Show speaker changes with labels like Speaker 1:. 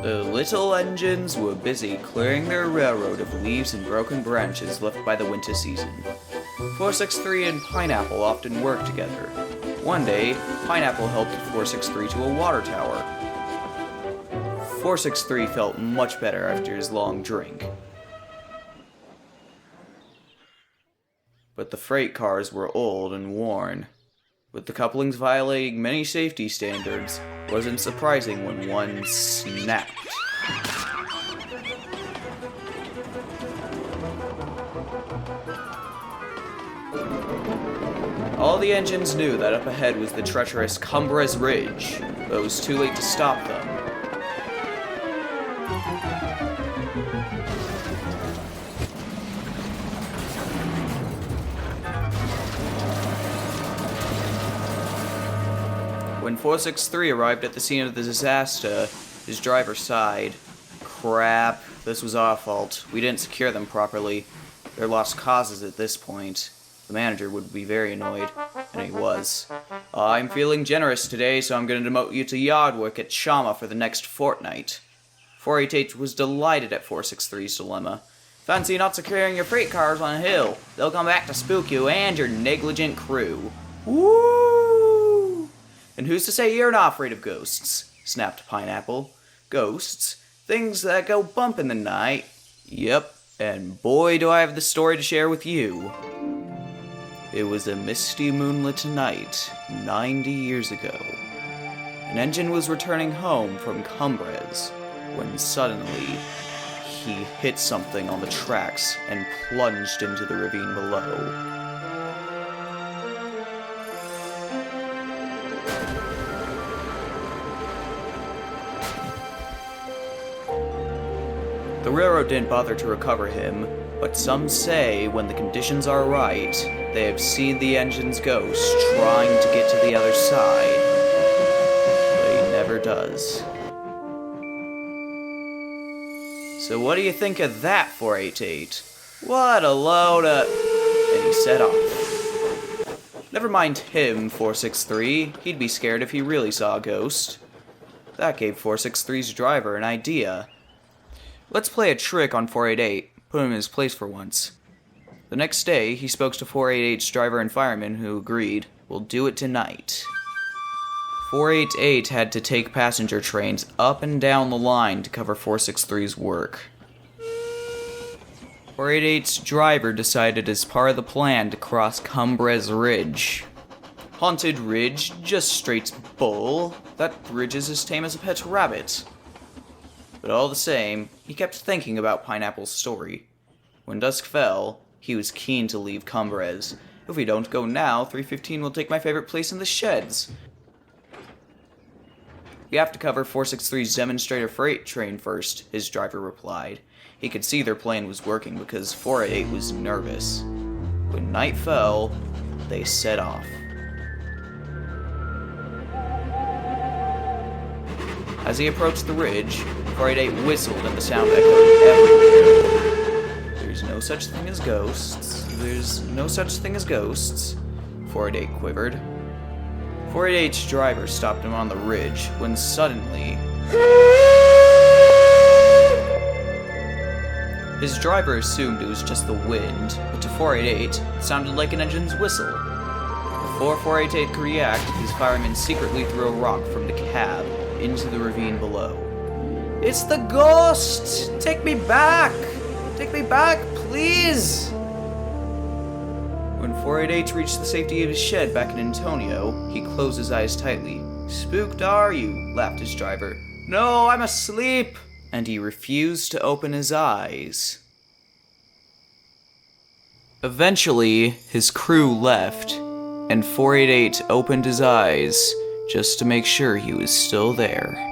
Speaker 1: The little engines were busy clearing their railroad of leaves and broken branches left by the winter season. 463 and Pineapple often worked together. One day, Pineapple helped 463 to a water tower. 463 felt much better after his long drink. But the freight cars were old and worn. With the couplings violating many safety standards, it wasn't surprising when one snapped. All the engines knew that up ahead was the treacherous Cumbres Ridge, but it was too late to stop them. When 463 arrived at the scene of the disaster, his driver sighed. Crap, this was our fault. We didn't secure them properly. They're lost causes at this point. The manager would be very annoyed, and he was. I'm feeling generous today, so I'm going to demote you to yard work at Shama for the next fortnight. 488 was delighted at 463's dilemma. Fancy not securing your freight cars on a hill. They'll come back to spook you and your negligent crew. Woo! And who's to say you're not afraid of ghosts? Snapped Pineapple. Ghosts? Things that go bump in the night? Yep, and boy do I have the story to share with you. It was a misty moonlit night, 90 years ago. An engine was returning home from Cumbres, when suddenly he hit something on the tracks and plunged into the ravine below. The railroad didn't bother to recover him, but some say when the conditions are right, they have seen the engine's ghost trying to get to the other side, but he never does. So what do you think of that, 488? What a load of... And he set off. Never mind him, 463. He'd be scared if he really saw a ghost. That gave 463's driver an idea. Let's play a trick on 488, put him in his place for once. The next day, he spoke to 488's driver and fireman, who agreed, we'll do it tonight. 488 had to take passenger trains up and down the line to cover 463's work. 488's driver decided as part of the plan to cross Cumbres Ridge. Haunted Ridge, just straight bull. That ridge is as tame as a pet rabbit. But all the same, he kept thinking about Pineapple's story. When dusk fell, he was keen to leave Cumbres. If we don't go now, 315 will take my favorite place in the sheds. We have to cover 463's demonstrator freight train first, his driver replied. He could see their plan was working because 488 was nervous. When night fell, they set off. As he approached the ridge, 488 whistled and the sound echoed everywhere. There's no such thing as ghosts. There's no such thing as ghosts. 488 quivered. 488's driver stopped him on the ridge when suddenly... His driver assumed it was just the wind, but to 488, it sounded like an engine's whistle. Before 488 could react, his fireman secretly threw a rock from the cab into the ravine below. It's the ghost! Take me back! Take me back, please! When 488 reached the safety of his shed back in Antonio, he closed his eyes tightly. Spooked are you? Laughed his driver. No, I'm asleep! And he refused to open his eyes. Eventually, his crew left, and 488 opened his eyes just to make sure he was still there.